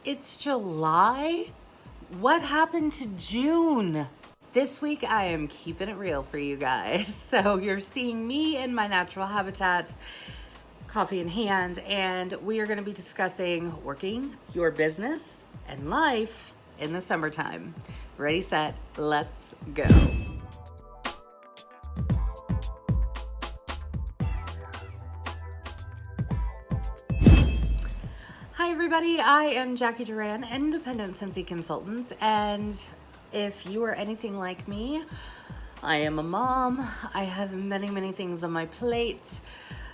It's July? What happened to June? This week I am keeping it real for you guys. So you're seeing me in my natural habitat, coffee in hand, and we are going to be discussing working your business and life in the summertime. Ready, set, let's go. Hi everybody, I am Jacqui Duran, independent Scentsy consultant, and if you are anything like me, I am a mom. I have many things on my plate.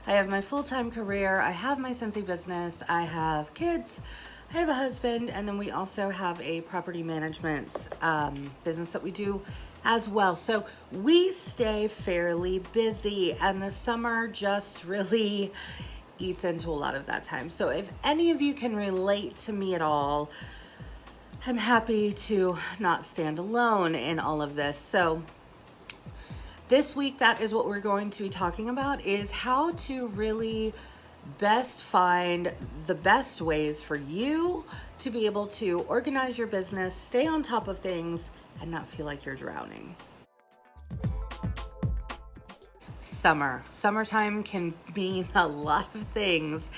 I have my full-time career, I have my Scentsy business, I have kids, I have a husband, and then we also have a property management business that we do as well. So we stay fairly busy, and the summer just really eats into a lot of that time. So if any of you can relate to me at all, I'm happy to not stand alone in all of this. So this week, that is what we're going to be talking about, is how to really best find the best ways for you to be able to organize your business, stay on top of things, and not feel like you're drowning. Summertime can mean a lot of things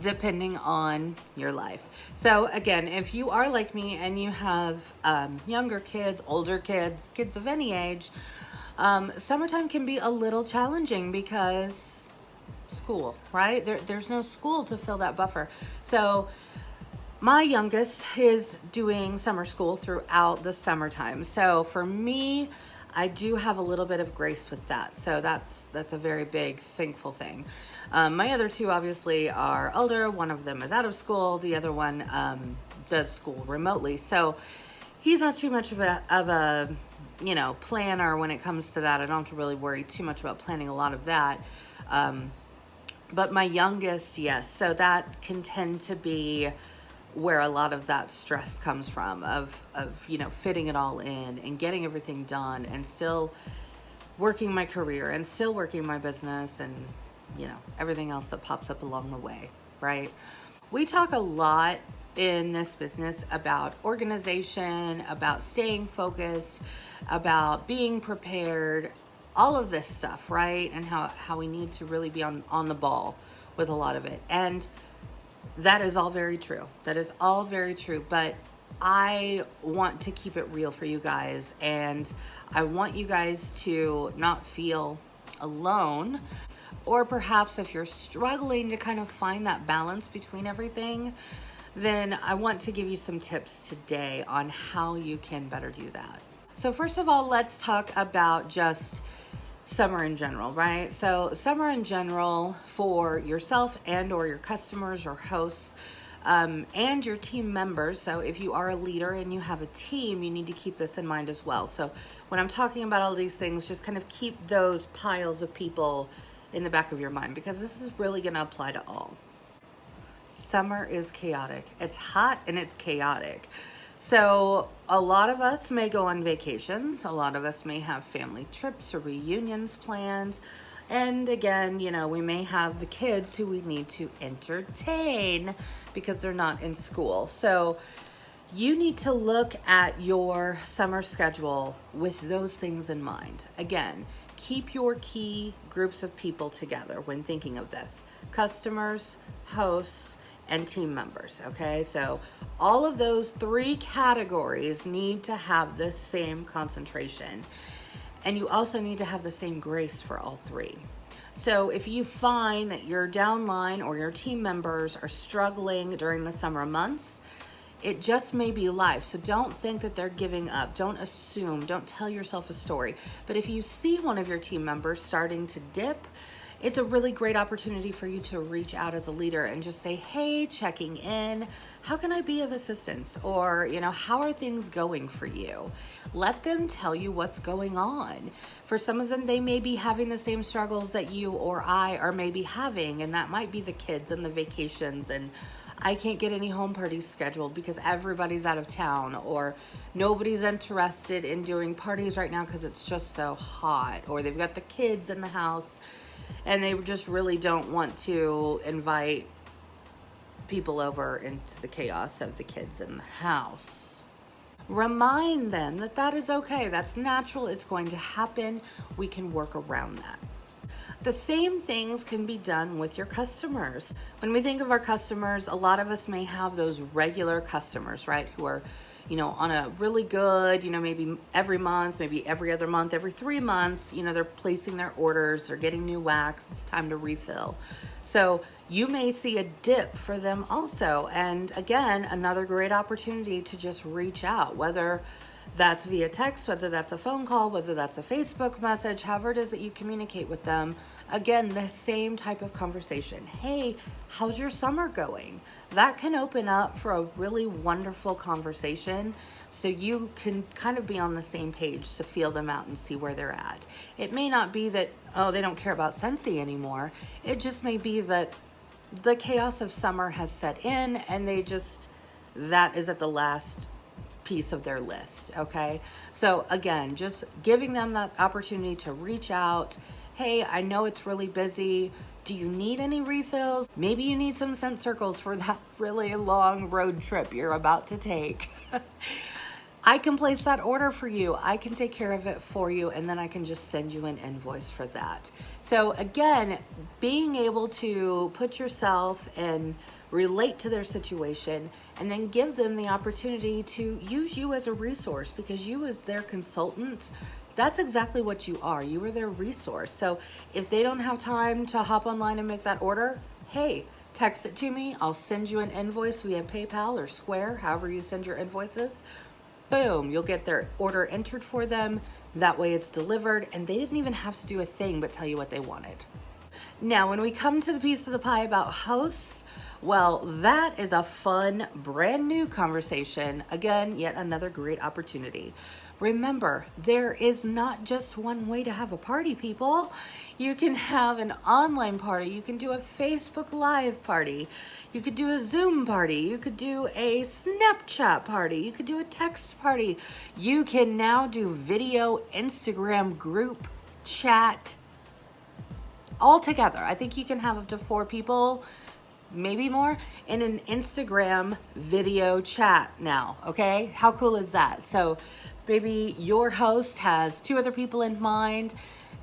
depending on your life. So again, if you are like me and you have younger kids, older kids, kids of any age, summertime can be a little challenging because school, right? There's no school to fill that buffer. So my youngest is doing summer school throughout the summertime. So for me, I do have a little bit of grace with that. So that's a very big, thankful thing. My other two obviously are older. One of them is out of school. The other one does school remotely. So he's not too much of a planner when it comes to that. I don't have to really worry too much about planning a lot of that. But my youngest, yes. So that can tend to be where a lot of that stress comes from of fitting it all in and getting everything done and still working my career and still working my business and everything else that pops up along the way, right? We talk a lot in this business about organization, about staying focused, about being prepared, all of this stuff, right? And how we need to really be on the ball with a lot of it. And that is all very true. That is all very true. But I want to keep it real for you guys. And I want you guys to not feel alone. Or perhaps if you're struggling to kind of find that balance between everything, then I want to give you some tips today on how you can better do that. So first of all, let's talk about just summer in general, right? So summer in general for yourself and or your customers or hosts and your team members. So if you are a leader and you have a team, you need to keep this in mind as well. So when I'm talking about all these things, just kind of keep those piles of people in the back of your mind, because this is really going to apply to all. Summer is chaotic. It's hot and it's chaotic. So a lot of us may go on vacations. A lot of us may have family trips or reunions planned. And again, we may have the kids who we need to entertain because they're not in school. So you need to look at your summer schedule with those things in mind. Again, keep your key groups of people together when thinking of this: customers, hosts, and team members. Okay, so all of those three categories need to have the same concentration, and you also need to have the same grace for all three. So if you find that your downline or your team members are struggling during the summer months, it just may be life. So don't think that they're giving up. Don't assume. Don't tell yourself a story. But if you see one of your team members starting to dip, it's a really great opportunity for you to reach out as a leader and just say, hey, checking in, how can I be of assistance? Or, how are things going for you? Let them tell you what's going on. For some of them, they may be having the same struggles that you or I are maybe having, and that might be the kids and the vacations, and I can't get any home parties scheduled because everybody's out of town, or nobody's interested in doing parties right now because it's just so hot, or they've got the kids in the house and they just really don't want to invite people over into the chaos of the kids in the house. Remind them that that is okay. That's natural. It's going to happen. We can work around that. The same things can be done with your customers. When we think of our customers, a lot of us may have those regular customers, right? Who are, on a really good, maybe every month, maybe every other month, every 3 months, they're placing their orders, they're getting new wax, it's time to refill. So you may see a dip for them also. And again, another great opportunity to just reach out, whether that's via text, whether that's a phone call, whether that's a Facebook message, however it is that you communicate with them. Again, the same type of conversation. Hey, how's your summer going? That can open up for a really wonderful conversation, so you can kind of be on the same page to feel them out and see where they're at. It may not be that, oh, they don't care about Scentsy anymore. It just may be that the chaos of summer has set in and that is at the last piece of their list. Okay, so again, just giving them that opportunity to reach out. Hey, I know it's really busy. Do you need any refills? Maybe you need some scent circles for that really long road trip you're about to take. I can place that order for you. I can take care of it for you, and then I can just send you an invoice for that. So again, being able to put yourself and relate to their situation, and then give them the opportunity to use you as a resource, because you as their consultant, that's exactly what you are. You are their resource. So if they don't have time to hop online and make that order, hey, text it to me. I'll send you an invoice via PayPal or Square, however you send your invoices. Boom, you'll get their order entered for them. That way it's delivered, and they didn't even have to do a thing but tell you what they wanted. Now, when we come to the piece of the pie about hosts, well, that is a fun, brand new conversation. Again, yet another great opportunity. Remember, there is not just one way to have a party, people. You can have an online party. You can do a Facebook Live party. You could do a Zoom party. You could do a Snapchat party. You could do a text party. You can now do video, Instagram group chat all together. I think you can have up to 4 people, maybe more, in an Instagram video chat now. Okay, how cool is that? So maybe your host has 2 other people in mind.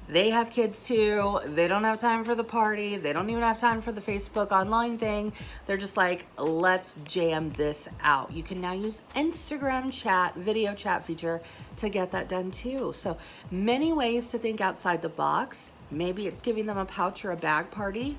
They have kids too. They don't have time for the party. They don't even have time for the Facebook online thing. They're just like, let's jam this out. You can now use Instagram chat, video chat feature to get that done too. So many ways to think outside the box. Maybe it's giving them a pouch or a bag party.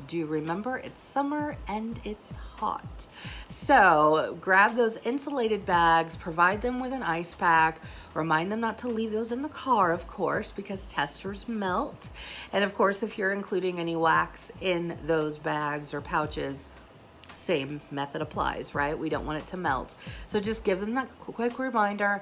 Do remember, it's summer and it's hot. So grab those insulated bags, provide them with an ice pack, remind them not to leave those in the car, of course, because testers melt. And of course, if you're including any wax in those bags or pouches, same method applies, right? We don't want it to melt. So just give them that quick reminder.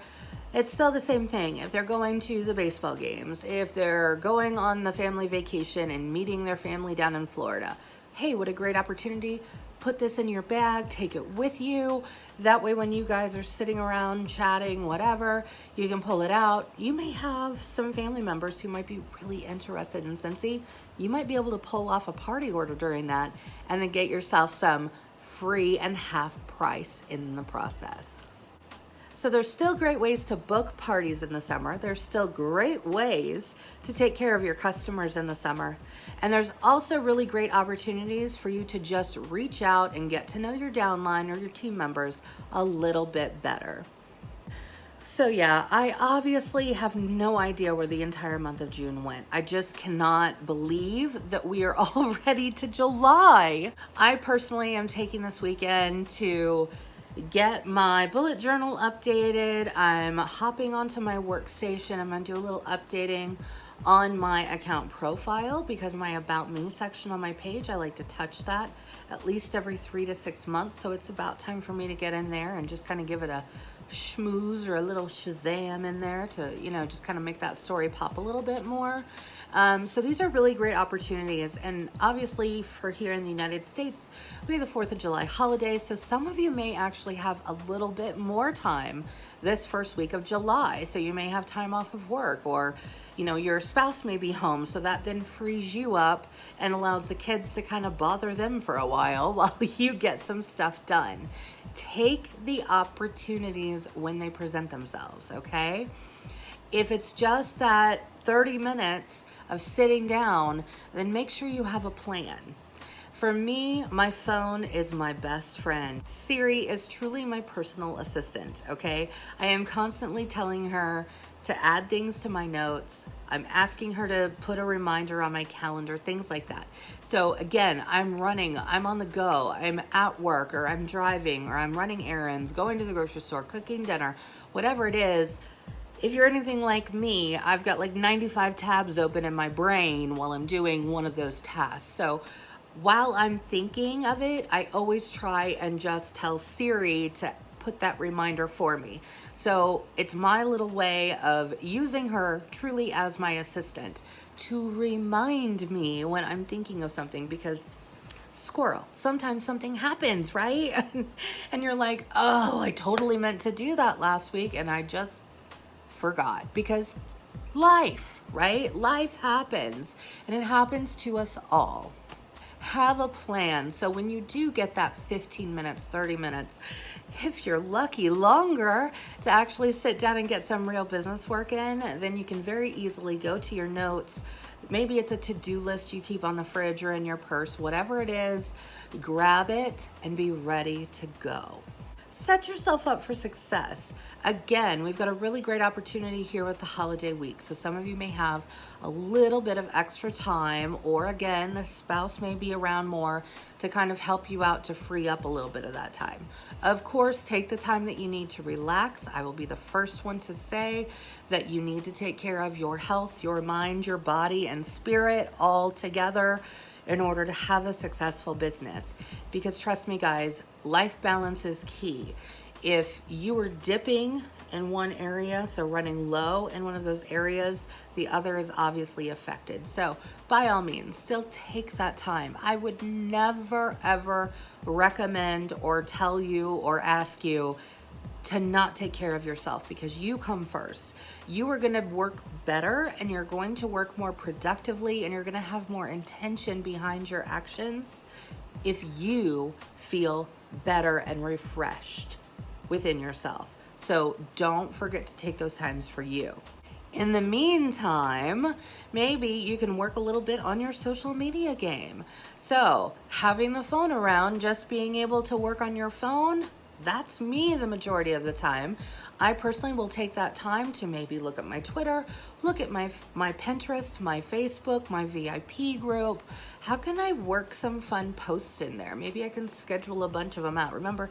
It's still the same thing. If they're going to the baseball games, if they're going on the family vacation and meeting their family down in Florida, hey, what a great opportunity. Put this in your bag, take it with you. That way when you guys are sitting around chatting, whatever, you can pull it out. You may have some family members who might be really interested in Scentsy. You might be able to pull off a party order during that and then get yourself some free and half price in the process. So there's still great ways to book parties in the summer. There's still great ways to take care of your customers in the summer. And there's also really great opportunities for you to just reach out and get to know your downline or your team members a little bit better. So yeah, I obviously have no idea where the entire month of June went. I just cannot believe that we are already to July. I personally am taking this weekend to get my bullet journal updated. I'm hopping onto my workstation. I'm gonna do a little updating on my account profile, because my About Me section on my page, I like to touch that at least every 3 to 6 months. So it's about time for me to get in there and just kind of give it a schmooze or a little Shazam in there to, you know, just kind of make that story pop a little bit more. So these are really great opportunities. And obviously for here in the United States, we have the 4th of July holiday. So some of you may actually have a little bit more time this first week of July. So you may have time off of work, or, you know, your spouse may be home. So that then frees you up and allows the kids to kind of bother them for a while you get some stuff done. Take the opportunities when they present themselves, okay? If it's just that 30 minutes of sitting down, then make sure you have a plan. For me, my phone is my best friend. Siri is truly my personal assistant, okay? I am constantly telling her to add things to my notes. I'm asking her to put a reminder on my calendar, things like that. So again, I'm running, I'm on the go, I'm at work, or I'm driving, or I'm running errands, going to the grocery store, cooking dinner, whatever it is. If you're anything like me, I've got like 95 tabs open in my brain while I'm doing one of those tasks. So while I'm thinking of it, I always try and just tell Siri to put that reminder for me. So it's my little way of using her truly as my assistant to remind me when I'm thinking of something, because squirrel, sometimes something happens, right? And you're like, oh, I totally meant to do that last week and I just forgot, because life, right? Life happens, and it happens to us all. Have a plan. So when you do get that 15 minutes, 30 minutes, if you're lucky, longer, to actually sit down and get some real business work in, then you can very easily go to your notes. Maybe it's a to-do list you keep on the fridge or in your purse, whatever it is, grab it and be ready to go. Set yourself up for success. Again, we've got a really great opportunity here with the holiday week. So some of you may have a little bit of extra time, or again, the spouse may be around more to kind of help you out to free up a little bit of that time. Of course, take the time that you need to relax. I will be the first one to say that you need to take care of your health, your mind, your body, and spirit all together in order to have a successful business. Because trust me guys, life balance is key. If you are dipping in one area, so running low in one of those areas, the other is obviously affected. So by all means, still take that time. I would never ever recommend or tell you or ask you to not take care of yourself, because you come first. You are gonna work better, and you're going to work more productively, and you're gonna have more intention behind your actions if you feel better and refreshed within yourself. So don't forget to take those times for you. In the meantime, maybe you can work a little bit on your social media game. So having the phone around, just being able to work on your phone, that's me the majority of the time. I personally will take that time to maybe look at my Twitter, look at my Pinterest, my Facebook, my VIP group. How can I work some fun posts in there? Maybe I can schedule a bunch of them out. Remember,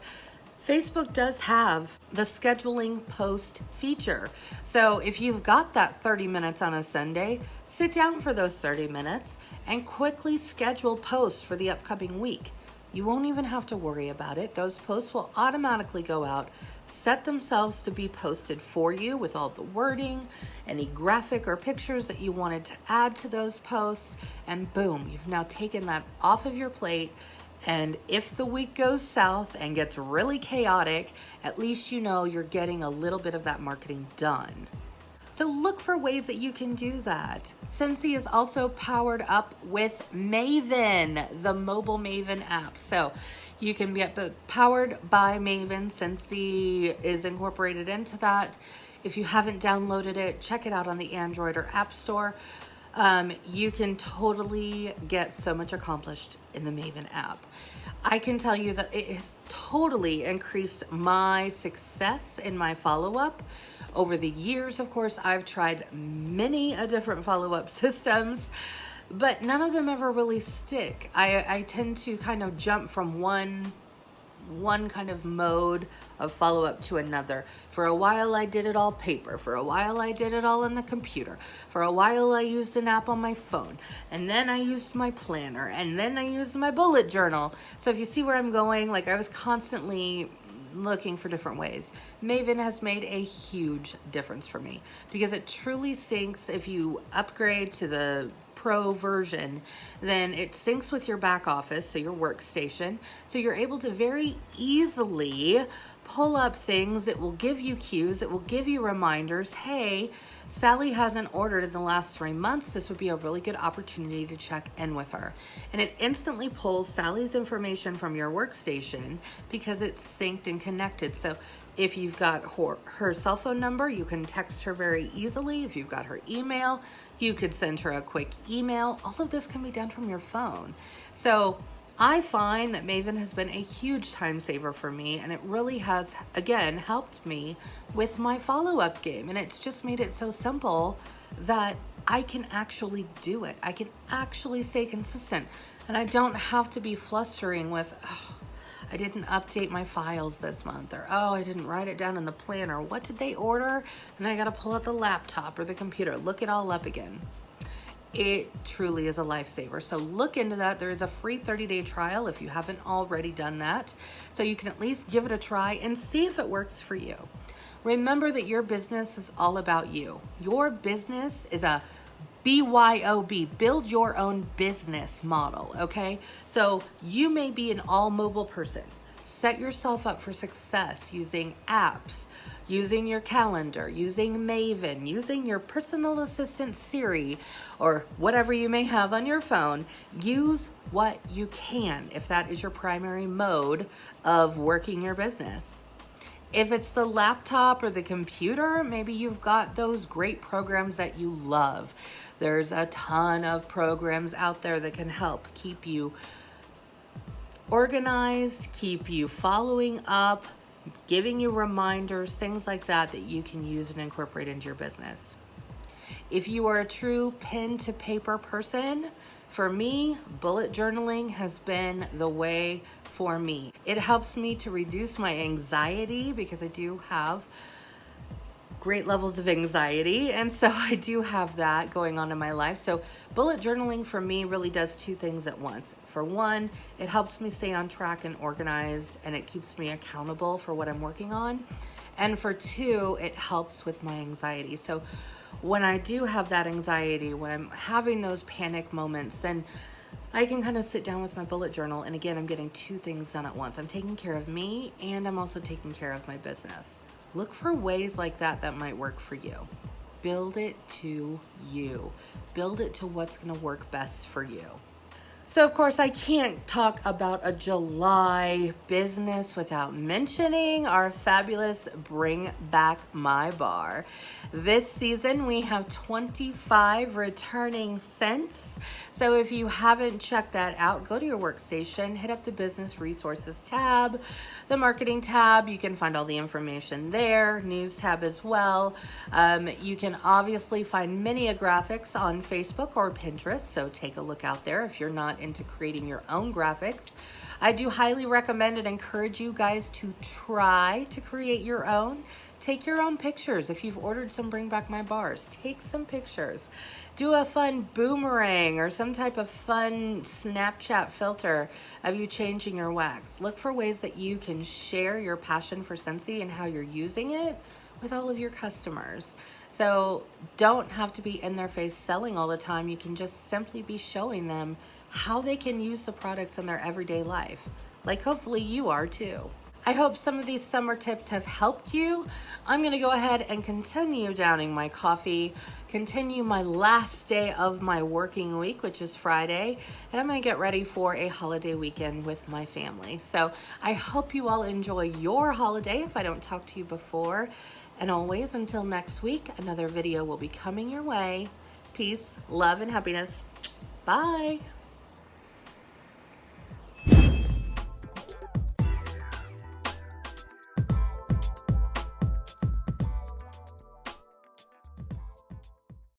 Facebook does have the scheduling post feature. So if you've got that 30 minutes on a Sunday, sit down for those 30 minutes and quickly schedule posts for the upcoming week. You won't even have to worry about it. Those posts will automatically go out, set themselves to be posted for you with all the wording, any graphic or pictures that you wanted to add to those posts, and boom, you've now taken that off of your plate. And if the week goes south and gets really chaotic, at least you know you're getting a little bit of that marketing done. So look for ways that you can do that. Scentsy is also powered up with Maven, the mobile Maven app. So you can be powered by Maven. Scentsy is incorporated into that. If you haven't downloaded it, check it out on the Android or App Store. You can totally get so much accomplished in the Maven app. I can tell you that it has totally increased my success in my follow-up. Over the years, of course, I've tried many a different follow-up systems, but none of them ever really stick. I tend to kind of jump from one kind of mode of follow-up to another. For a while I did it all paper. For a while I did it all on the computer. For a while I used an app on my phone. And then I used my planner. And then I used my bullet journal. So if you see where I'm going, like I was constantly looking for different ways. Maven has made a huge difference for me because it truly syncs. If you upgrade to the Pro version, then it syncs with your back office, so your workstation, so you're able to very easily pull up things. It will give you cues, it will give you reminders. Hey, Sally hasn't ordered in the last 3 months. This would be a really good opportunity to check in with her. And it instantly pulls Sally's information from your workstation because it's synced and connected. So if you've got her cell phone number, you can text her very easily. If you've got her email, you could send her a quick email. All of this can be done from your phone. So I find that Maven has been a huge time saver for me, and it really has, again, helped me with my follow-up game. And it's just made it so simple that I can actually do it. I can actually stay consistent, and I don't have to be flustering with, oh, I didn't update my files this month, or oh, I didn't write it down in the planner. What did they order? And I got to pull out the laptop or the computer, look it all up again. It truly is a lifesaver. So look into that. There is a free 30-day trial if you haven't already done that. So you can at least give it a try and see if it works for you. Remember that your business is all about you. Your business is a BYOB, build your own business model, okay? So you may be an all mobile person. Set yourself up for success using apps, using your calendar, using Maven, using your personal assistant Siri, or whatever you may have on your phone. Use what you can if that is your primary mode of working your business. If it's the laptop or the computer, maybe you've got those great programs that you love. There's a ton of programs out there that can help keep you organized, keep you following up, giving you reminders, things like that that you can use and incorporate into your business. If you are a true pen to paper person, for me, bullet journaling has been the way for me. It helps me to reduce my anxiety because I do have great levels of anxiety, and so I do have that going on in my life. So bullet journaling for me really does two things at once. For one, it helps me stay on track and organized, and it keeps me accountable for what I'm working on. And for two, it helps with my anxiety. So when I do have that anxiety, when I'm having those panic moments, then I can kind of sit down with my bullet journal, and again, I'm getting two things done at once. I'm taking care of me, and I'm also taking care of my business. Look for ways like that that might work for you. Build it to you. Build it to what's going to work best for you. So of course I can't talk about a July business without mentioning our fabulous Bring Back My Bar. This season we have 25 returning scents. So if you haven't checked that out, go to your workstation, hit up the business resources tab, the marketing tab. You can find all the information there, news tab as well. You can obviously find many graphics on Facebook or Pinterest, so take a look out there if you're not into creating your own graphics. I do highly recommend and encourage you guys to try to create your own. Take your own pictures. If you've ordered some Bring Back My Bars, take some pictures. Do a fun boomerang or some type of fun Snapchat filter of you changing your wax. Look for ways that you can share your passion for Scentsy and how you're using it with all of your customers. So don't have to be in their face selling all the time. You can just simply be showing them how they can use the products in their everyday life. Like hopefully you are too. I hope some of these summer tips have helped you. I'm gonna go ahead and continue downing my coffee, continue my last day of my working week, which is Friday, and I'm gonna get ready for a holiday weekend with my family. So I hope you all enjoy your holiday if I don't talk to you before. And always, until next week, another video will be coming your way. Peace, love, and happiness. Bye.